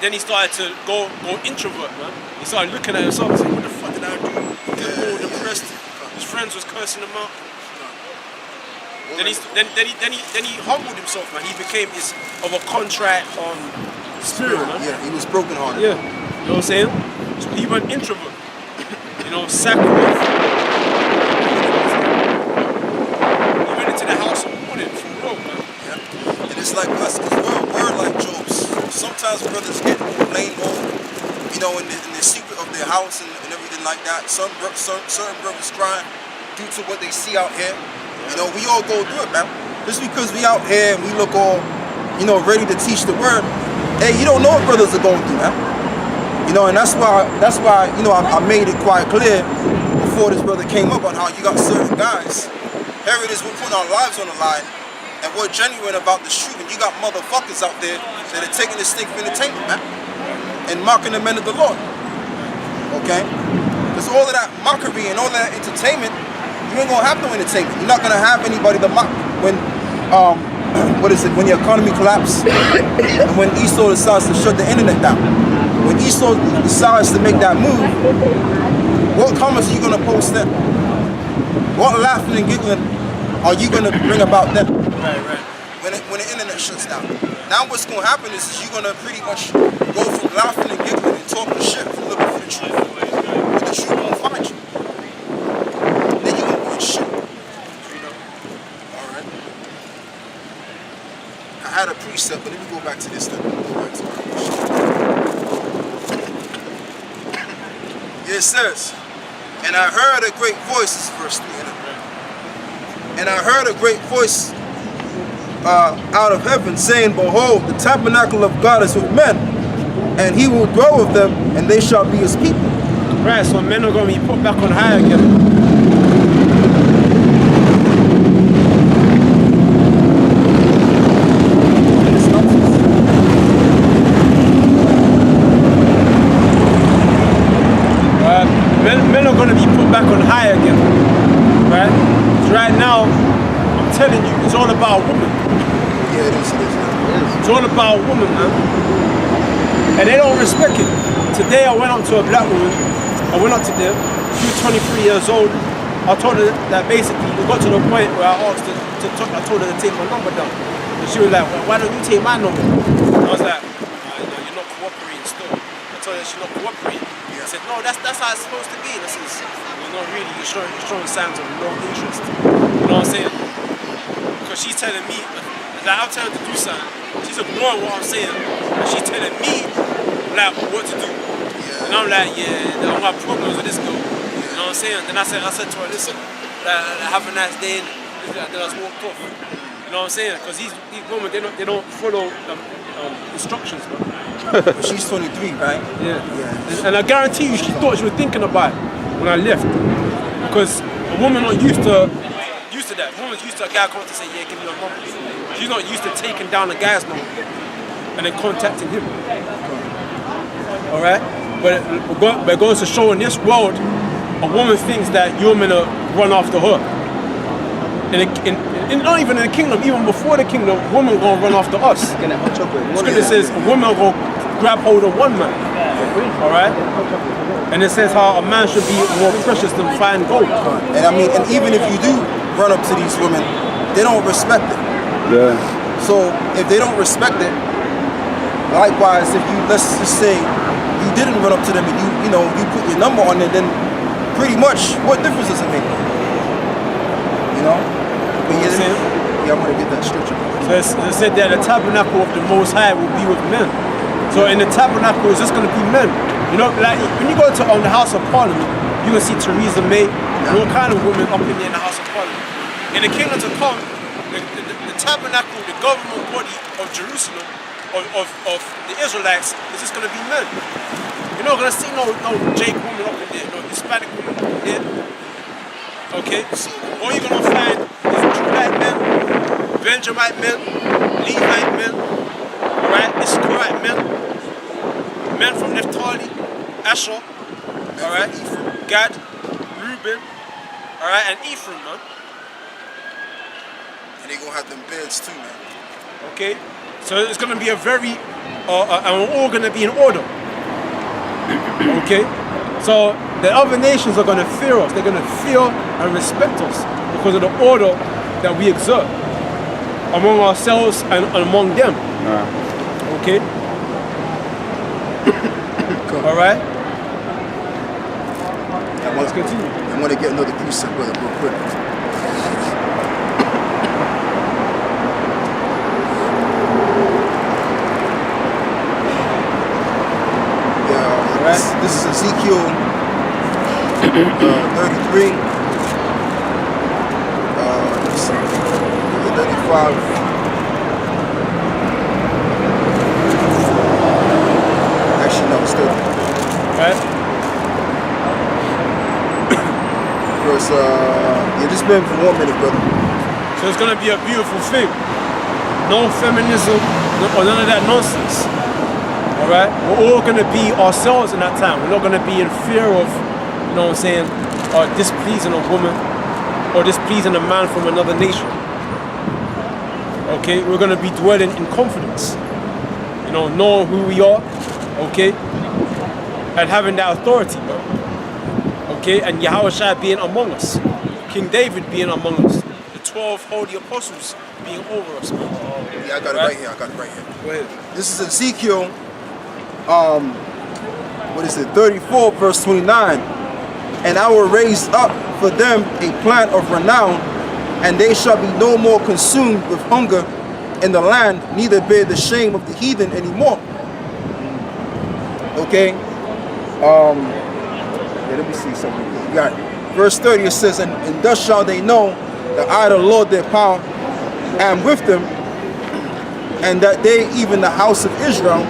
Then he started to go introvert, man. He started looking at himself and saying, what the fuck did I do? He was all depressed. His friends was cursing him out. Then he humbled himself, man. He became of a contrite spirit, man. Yeah, he was brokenhearted. Yeah, you know what I'm saying? So he went introvert. You know, sacrifice. He went into the house of mourning for real, man. Yeah. And it's like us, because we're like Job's. Sometimes brothers get blamed over, you know, in the secret of their house and everything like that. Certain brothers crying due to what they see out here. You know, we all go through it, man. Just because we out here and we look all, you know, ready to teach the word, hey, you don't know what brothers are going through, man. You know, and that's why, you know, I made it quite clear before this brother came up on how you got certain guys. Here it is, we're putting our lives on the line, and we're genuine about this truth, and you got motherfuckers out there that are taking this thing for entertainment, man, and mocking the men of the Lord. Okay? Because all of that mockery and all of that entertainment, you ain't gonna have no entertainment. You're not gonna have anybody to mock when, when the economy collapses and when Esau decides to shut the internet down. When Esau decides to make that move, what comments are you gonna post then? What laughing and giggling are you gonna bring about then? Right. When the internet shuts down. Now what's gonna happen is you're gonna pretty much go from laughing and giggling and talking shit to looking for the truth. But the truth won't find you. Then you're gonna be in shit. Alright. I had a precept, but let me go back to this then. It says, and I heard a great voice, this is verse 3, and I heard a great voice out of heaven saying, behold, the tabernacle of God is with men, and he will dwell with them, and they shall be his people. Right, so men are going to be put back on high again. Men are going to be put back on high again, right? So right now, I'm telling you, it's all about a woman. Yeah, it is. It's all about a woman, man. And they don't respect it. Today I went up to a black woman. I went up to them. She was 23 years old. I told her that basically it got to the point where I asked her I told her to take my number down. And she was like, well, why don't you take my number? And I was like, you're not cooperating still. I told her she's not cooperating. I said, no, that's how it's supposed to be. This is, not really, you're showing signs of no interest. You know what I'm saying? Because she's telling me, like, I'm telling her to do something. She's ignoring what I'm saying. And she's telling me, like, what to do. Yeah. And I'm like, yeah, I don't have problems with this girl. You know what I'm saying? Then I said to her, listen, have a nice day. And then I just walked off. You know what I'm saying? Because these women, they don't follow instructions, man. But she's 23, right? Yeah. And I guarantee you, she thought she was thinking about it when I left. Because a woman not used to that. A woman's used to a guy coming to say, yeah, give me your number. She's not used to taking down a guy's number and then contacting him. Alright? But it goes to show in this world, a woman thinks that you're gonna run after her. And not even in the kingdom, even before the kingdom, women gonna run after us. Scripture says a woman will grab hold of one man. Alright? And it says how a man should be more precious than fine gold. And I mean, and even if you do run up to these women, they don't respect it. Yeah. So if they don't respect it, likewise, if you, let's just say, you didn't run up to them and you put your number on it, then pretty much, what difference does it make? You know? But yeah, I want to get that scripture. So it said that the tabernacle of the Most High will be with men. So in the tabernacle, it's just going to be men. You know, like when you go to the House of Parliament, you can see Theresa May, and all kind of women up in there in the House of Parliament. In the kingdom to come, the tabernacle, the government body of Jerusalem, of the Israelites, is just going to be men. You're not gonna see no Jake woman up in there, no Hispanic woman up in there. Okay? All you're gonna find is Judite men, Benjamite men, Levite men, alright, Issacharite men, men from Naphtali, Asher, alright, Gad, Reuben, alright, and Ephraim, man. And they gonna have them beds too, man. Okay? So it's gonna be a very, and we're all gonna be in order. Okay? So the other nations are gonna fear us. They're gonna fear and respect us because of the order that we exert among ourselves and among them. Okay? Alright? Let's continue. I want to get another precept, brother, real quick. This is Ezekiel 33, 35. Actually, no, it's 30. Right? Verse, yeah, just been for 1 minute, brother. So it's gonna be a beautiful thing. No feminism or none of that nonsense. Alright? We're all gonna be ourselves in that time. We're not gonna be in fear of, you know what I'm saying, displeasing a woman or displeasing a man from another nation. Okay? We're gonna be dwelling in confidence. You know, knowing who we are, okay? And having that authority, bro. Okay? And Yahushua being among us. King David being among us. The 12 holy apostles being over us, man. Yeah, I got it right here. I got it right here. Go ahead. This is Ezekiel, what is it, 34 verse 29. And I will raise up for them a plant of renown, and they shall be no more consumed with hunger in the land, neither bear the shame of the heathen anymore. Okay? Yeah, let me see something. You got it. Verse 30, it says, and thus shall they know that I, the Lord their power, am with them, and that they, even the house of Israel,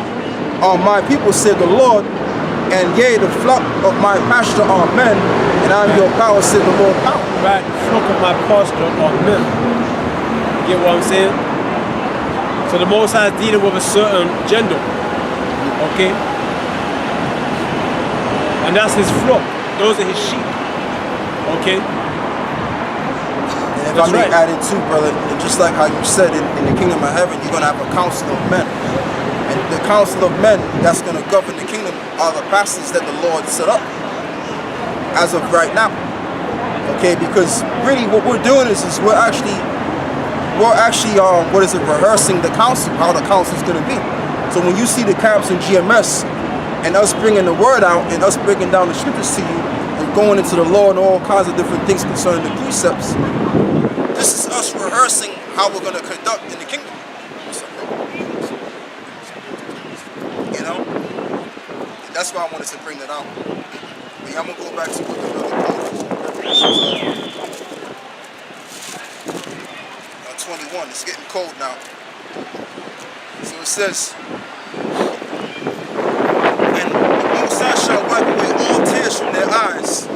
are my people, said the Lord, and yea, the flock of my pasture are men, and I am your power, said the Lord power. Right, the flock of my pasture are men. You get what I'm saying? So the Most High is dealing with a certain gender. Okay? And that's his flock. Those are his sheep. Okay? And if That's I may right. add it too, brother, and just like how you said in the kingdom of heaven, you're going to have a council of men. And the council of men that's going to govern the kingdom are the pastors that the Lord set up as of right now. Okay, because really what we're doing is we're actually rehearsing the council, how the council is going to be. So when you see the camps in GMS and us bringing the word out and us breaking down the scriptures to you and going into the law and all kinds of different things concerning the precepts, this is us rehearsing how we're going to conduct in the kingdom. You know? And that's why I wanted to bring that out. But yeah, I'm going to go back to what the brother called 21. It's getting cold now. So it says, and the Most High shall wipe away all tears from their eyes.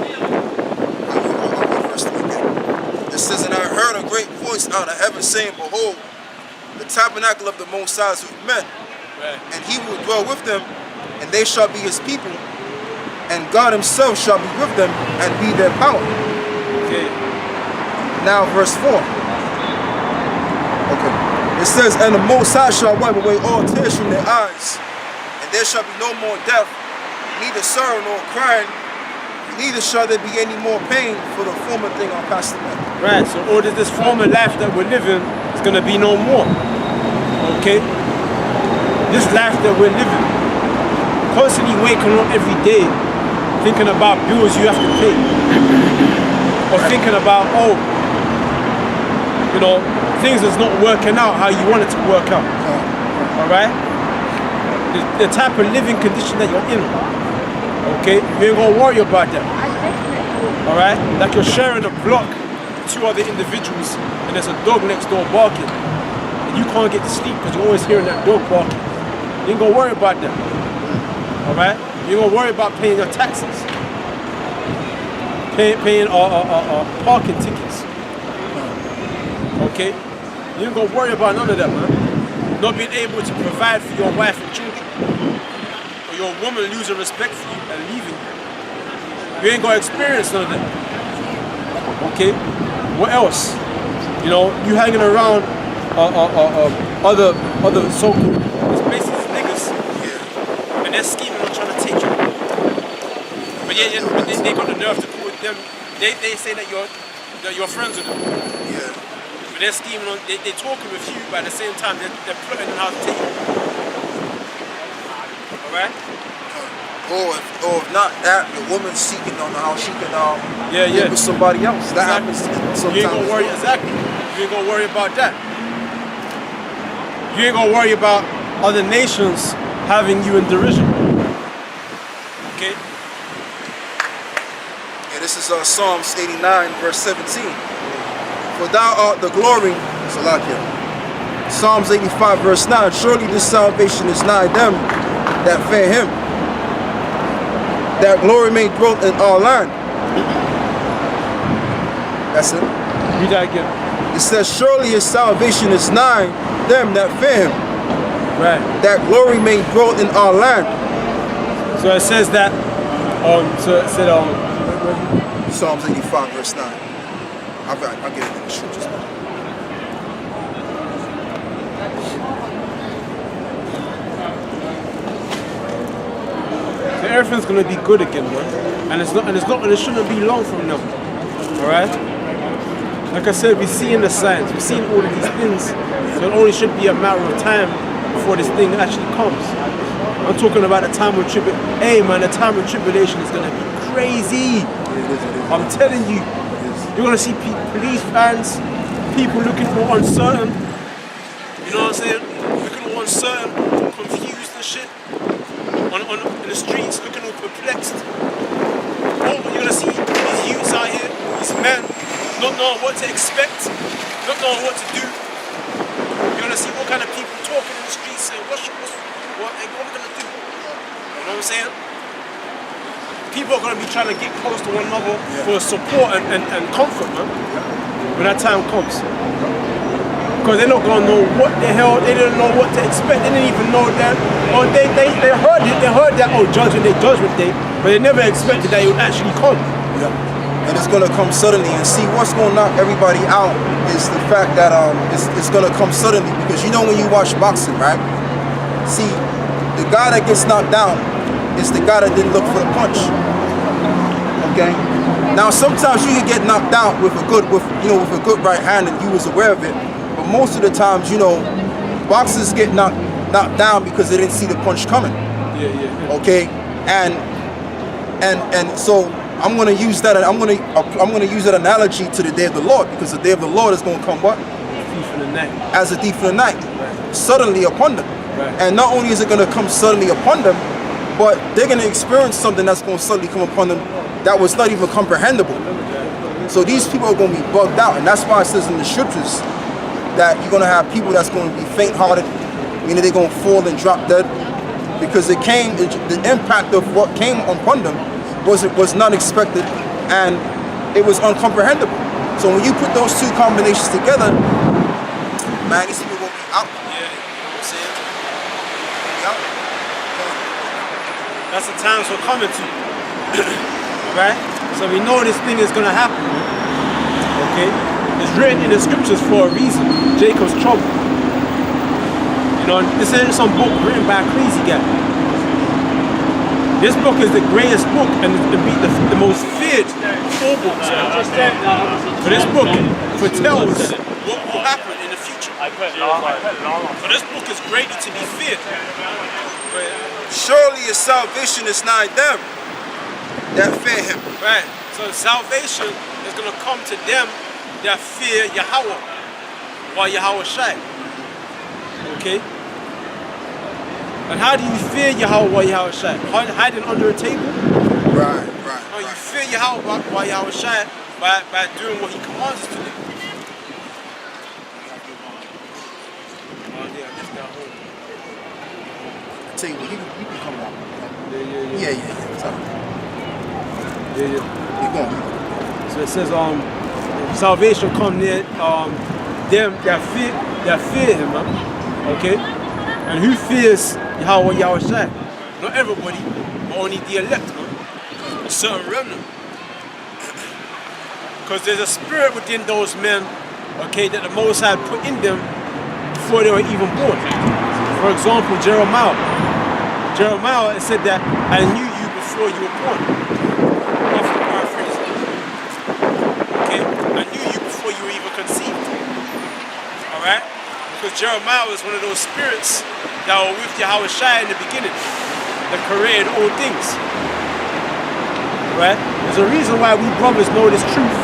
It says, and I heard a great voice out of heaven saying, behold, the tabernacle of the Most High is with men, and he will dwell with them, and they shall be his people, and God himself shall be with them and be their power. Okay. Now verse 4. Okay. It says, and the Most High shall wipe away all tears from their eyes, and there shall be no more death, neither sorrow nor crying, neither shall there be any more pain, for the former thing are passed away. Right, so all this former life that we're living is going to be no more. Okay? This life that we're living, constantly waking up every day, thinking about bills you have to pay. Or thinking about, oh, you know, things is not working out how you want it to work out. Alright? The type of living condition that you're in. Okay? You ain't gonna worry about that. Alright? Like you're sharing a block with 2 other individuals and there's a dog next door barking. And you can't get to sleep because you're always hearing that dog barking. You ain't gonna worry about that. Alright? You ain't gonna worry about paying your taxes, paying parking tickets. Okay, you ain't gonna worry about none of that, man. Not being able to provide for your wife and children, or your woman losing respect for you and leaving you. You ain't gonna experience none of that. Okay, what else? You know, you hanging around other so-called, it's basically niggas, and they're scheming on trying to take you. But but they got the nerve to call them. They say that you're friends with them. Yeah. But they're scheming on. They're talking with you, but at the same time they're plotting on how to take you. All right. Or if not that, the woman's seeking on how she can Yeah. get with somebody else. That happens sometimes. You ain't gonna worry exactly. You ain't gonna worry about that. You ain't gonna worry about other nations having you in derision. Okay? Yeah, this is Psalms 89, verse 17. For thou art the glory, Salakia. Psalms 85, verse 9. Surely this salvation is nigh them that fear him, that glory may dwell in our land. That's it. Read that again. It says, surely his salvation is nigh them that fear him, Right. that glory may dwell in our land. So it says that so it said Psalms 85, verse 9. I'll get it in the scriptures. so everything's gonna be good again, man. And it shouldn't be long from now. Alright? Like I said, we're seeing the signs, we're seeing all of these things. So it only should be a matter of time before this thing actually comes. I'm talking about the time of tribulation. Hey man, the time of tribulation is gonna be crazy. I'm telling you. You're gonna see police vans, people looking all uncertain. You know what I'm saying? Looking all uncertain, confused and shit. In the streets, looking all perplexed. Oh, you're gonna see these youths out here, these men, not knowing what to expect, not knowing what to do. You're gonna see all kind of people talking in the streets, saying, what are we gonna do? You know what I'm saying? People are going to be trying to get close to one another for support and comfort, man, when that time comes. Because they're not going to know what the hell, they didn't know what to expect, they didn't even know that, or they heard it, they heard that, judgment day, but they never expected that it would actually come. Yeah. And it's going to come suddenly, and see what's going to knock everybody out is the fact that it's going to come suddenly, because you know when you watch boxing, right? See, the guy that gets knocked down is the guy that didn't look for the punch. Okay. Now sometimes you can get knocked out with a good right hand and you was aware of it, but most of the times, boxers get knocked down because they didn't see the punch coming. Yeah. Okay. And so I'm gonna use that. I'm gonna use that analogy to the day of the Lord, because the day of the Lord is gonna come what? Thief in the night. As a thief in the night, Right. suddenly upon them. Right. And not only is it gonna come suddenly upon them, but they're gonna experience something that's gonna suddenly come upon them that was not even comprehensible. So these people are gonna be bugged out, and that's why it says in the scriptures that you're gonna have people that's gonna be faint-hearted, meaning they're gonna fall and drop dead, because the impact of what came upon them was not expected, and it was uncomprehendable. So when you put those two combinations together, man, these people gonna be out. Yeah, you know what I'm saying? Be out. That's the times we're coming to. Right? So we know this thing is gonna happen. Okay? It's written in the scriptures for a reason. Jacob's trouble. This isn't some book written by a crazy guy. This book is the greatest book and the most feared of all books. So this book foretells what will happen in the future. So this book is greatly to be feared. Surely his salvation is nigh them that fear him. Right. So salvation is going to come to them that fear Yahweh, or Yahweh Shai. Okay? And how do you fear Yahweh or Yahweh Shai? Hiding under a table? Right. No, you fear Yahweh or Yahweh Shai by doing what he commands us to do. I tell you what, you can come out. Yeah. Yeah. Yeah. Keep going. So it says, salvation come near them that fear him, man. Okay? And who fears Yahweh Shai? Not everybody, but only the elect, man. A certain remnant. Because there's a spirit within those men, okay, that the Most High put in them before they were even born. For example, Jeremiah, it said that I knew you before you were born. After paraphrasing. Okay? I knew you before you were even conceived. Alright? Because Jeremiah was one of those spirits that were with Yahweh Shai in the beginning, that created all things. Right? There's a reason why we brothers know this truth,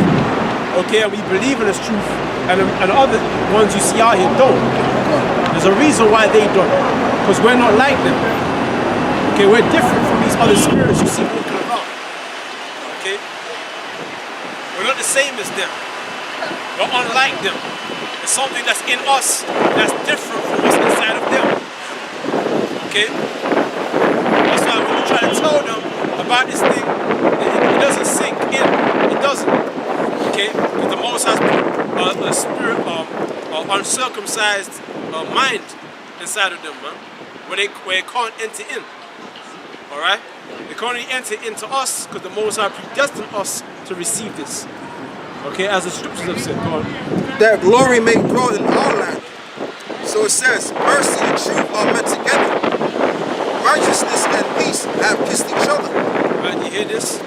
okay, and we believe in this truth, and other ones you see out here don't. There's a reason why they don't, because we're not like them. Okay, we're different from these other spirits you see walking about. Okay? We're not the same as them. We're unlike them. There's something that's in us that's different from what's inside of them. Okay? That's why when you try to tell them about this thing, it doesn't sink in. It doesn't. Okay? Because the Most High put a spirit, uncircumcised mind inside of them, man. Where it can't enter in. Alright? They can't only enter into us because the Most High predestined us to receive this. Okay? As the scriptures have said. Go on. That glory may dwell in our land. So it says, mercy and truth are met together. Righteousness and peace have kissed each other. Right, you hear this?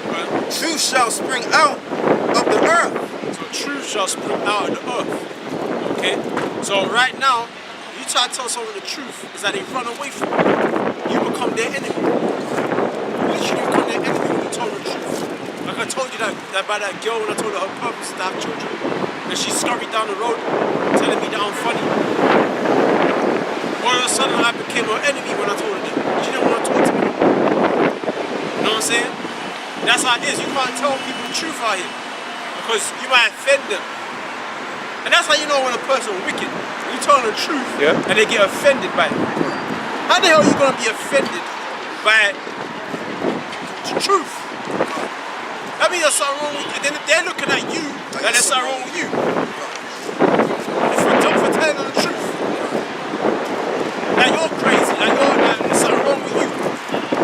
Right. Truth shall spring out of the earth. So truth shall spring out of the earth. Okay? So right now, you try to tell someone the truth is that they run away from it. You become their enemy. Literally become their enemy when you tell them the truth. Like I told you that about that girl when I told her her purpose is to have children. And she scurried down the road telling me that I'm funny. All of a sudden I became her enemy when I told her that. She didn't want to talk to me. You know what I'm saying? That's how it is. You can't tell people the truth out here because you might offend them. And that's how you know when a person is wicked. When you tell them the truth and they get offended by it. How the hell are you going to be offended by the truth? That means there's something wrong with you. Then they're looking at you and there's something wrong with you. For telling them the truth. Now you're crazy. Now there's something wrong with you.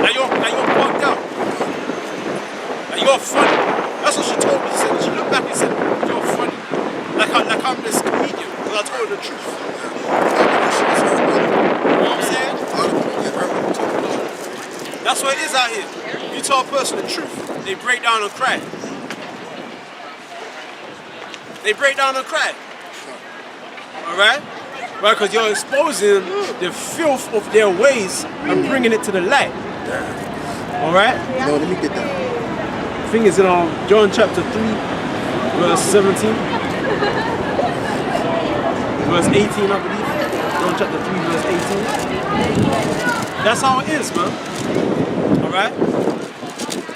Now you're bugged out. Now you're funny. That's what she told me. She looked back and said, you're funny. Like I'm this comedian because I told her the truth. You know what I'm saying? That's what it is out here. If you tell a person the truth, they break down and cry. They break down and cry. Alright? Right, because you're exposing the filth of their ways and bringing it to the light. Alright? No, let me get that. The thing is in John chapter 3, verse 17. Verse 18, I believe. John chapter 3, verse 18. That's how it is, man. Alright?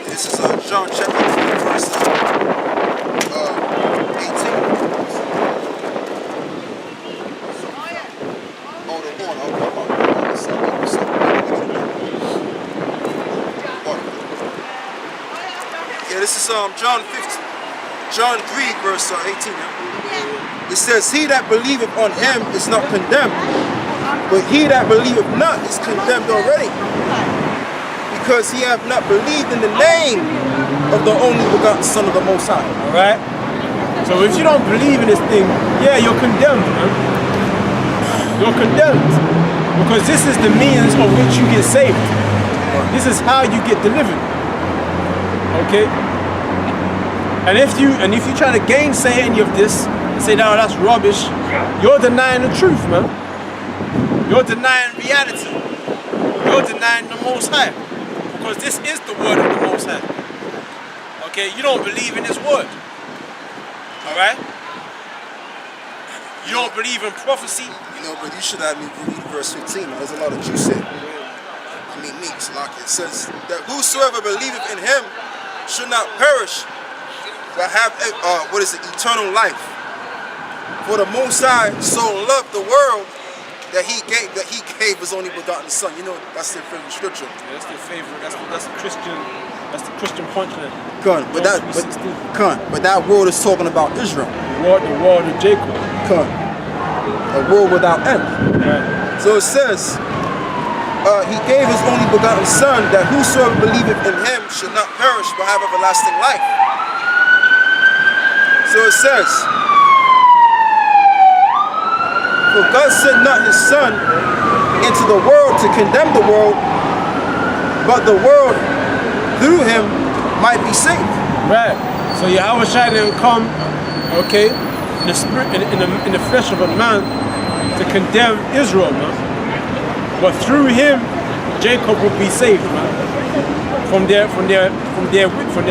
This is John chapter 3, verse 18. Yeah, this is John 3, verse 18. It says, he that believeth on him is not condemned, but he that believeth not is condemned already, because he hath not believed in the name of the only begotten Son of the Most High. Alright? So if you don't believe in this thing, yeah, you're condemned, man. You're condemned. Because this is the means of which you get saved. This is how you get delivered. Okay? And if you try to gainsay any of this and say, no, that's rubbish, you're denying the truth, man. You're denying reality. You're denying the Most High. Because this is the word of the Most High. Okay? You don't believe in his word. Alright? You don't believe in prophecy. You know, but you should have me read verse 15. There's a lot of juice in. I mean, meats, like it says that whosoever believeth in him should not perish, but have eternal life. For the Most High so loved the world that he gave his only begotten Son. You know, that's their favorite scripture. Yeah, that's their favorite. That's the Christian That's the Christian punchline. But that, John 3:16. but that world is talking about Israel. The world of Jacob. A world without end. Right. So it says, he gave his only begotten son, that whosoever believeth in him should not perish but have everlasting life. So it says, for God sent not his son into the world to condemn the world, but the world through him might be saved. Right. So Yahweh Shai didn't come, okay, in the spirit, in the flesh of a man to condemn Israel, man. But through him, Jacob would be saved, man, from their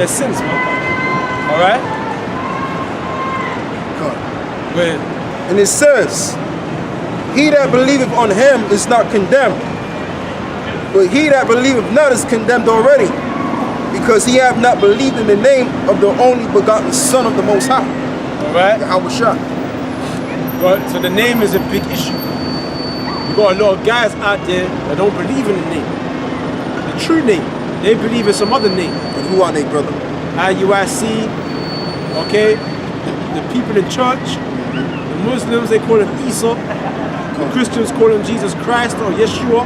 sins, man. All right. Go ahead. And it says, he that believeth on him is not condemned, but he that believeth not is condemned already, because he have not believed in the name of the only begotten Son of the Most High. All right. Yahweh Shai. So the name is a big issue. You got a lot of guys out there that don't believe in the name, the true name. They believe in some other name. And who are they, brother? IUIC, okay? The people in church, the Muslims, they call him Isa. The Christians call him Jesus Christ or Yeshua.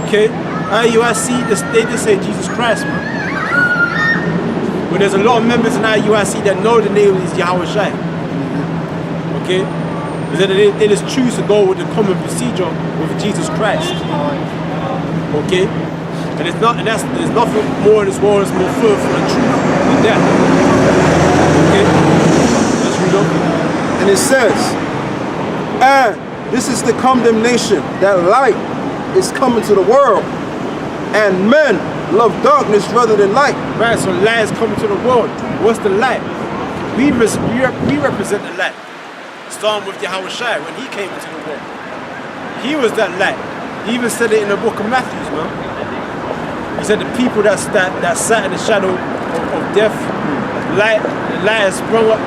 Okay? IUIC, they just say Jesus Christ, man. But there's a lot of members in IUIC that know the name is Yahweh Shai. Okay? They just choose to go with the common procedure with Jesus Christ. Okay? And there's nothing more in this world that's more fruitful and true than that. Okay? Let's read on. And it says, and this is the condemnation, that light is coming to the world, and men love darkness rather than light. Right, so light is coming to the world. What's the light? We represent the light. Starting with Yahweh Shai when he came into the world. He was that light. He even said it in the book of Matthew, man. He said the people that sat in the shadow of death, the light has sprung up.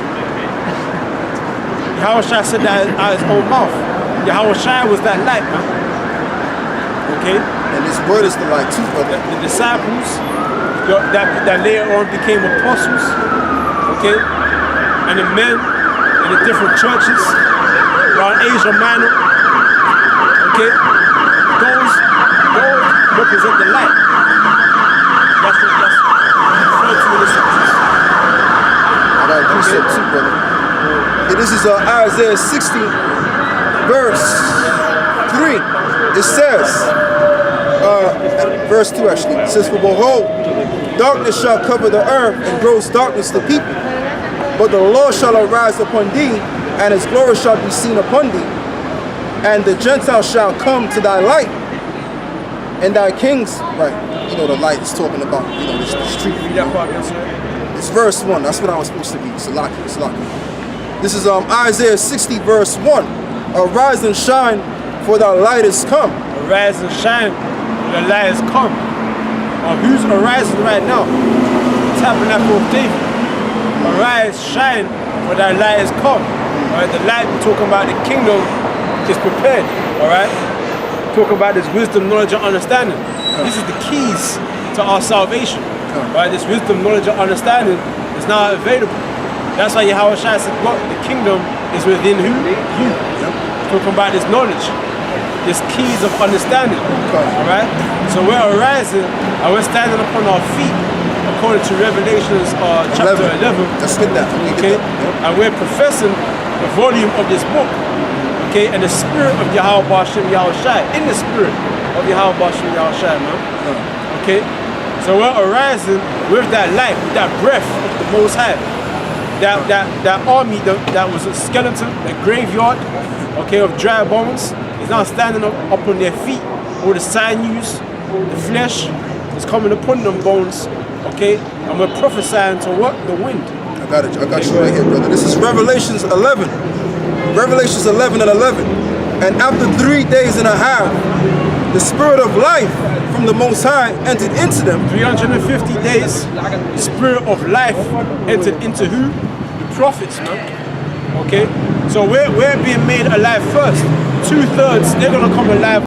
Yahweh Shai said that out of his own mouth. Yahweh Shai was that light, man. Okay? And this word is the light too, brother. The disciples that later on became apostles, okay? And the men in the different churches around Asia Minor, okay? Those represent the light. That's referred to in the scriptures. I gotta do something too, brother. And this is Isaiah 60, verse 3. It says, verse 2 actually, it says, for behold, darkness shall cover the earth, and gross darkness the people. But the Lord shall arise upon thee, and his glory shall be seen upon thee. And the Gentiles shall come to thy light, and thy kings, right, you know the light is talking about, you know, the street. It's verse 1, that's what I was supposed to read. It's a lot. This is Isaiah 60, verse 1. Arise and shine, for thy light is come. Arise and shine, for the light is come. Who's arising right now? The tabernacle of David. Arise, shine, for thy light is come. Alright, the light we're talking about, the kingdom is prepared. Alright? Talking about this wisdom, knowledge, and understanding. This is the keys to our salvation. Alright, this wisdom, knowledge, and understanding is now available. That's why Yahweh Shai said, look, the kingdom is within who? You. Talking about this knowledge, this keys of understanding. Alright? So we're arising and we're standing upon our feet according to Revelations chapter 11. Let's get that. Okay? And we're professing the volume of this book. Okay? And the spirit of Yahweh Bashem Yahweh Shai. In the spirit of Yahweh Bashem Yahweh Shai, man. Okay? So we're arising with that light, with that breath of the Most High. That army that was a skeleton, a graveyard, okay, of dry bones, is now standing up on their feet. All the sinews, the flesh is coming upon them bones, okay? And we're prophesying to what? The wind. I got it. I got you right here, brother. This is Revelations 11. Revelations 11 and 11. And after 3 days and a half, the spirit of life from the Most High entered into them. 350 days, the spirit of life entered into who? The prophets, man. Okay? So we're being made alive first. 2/3, they're going to come alive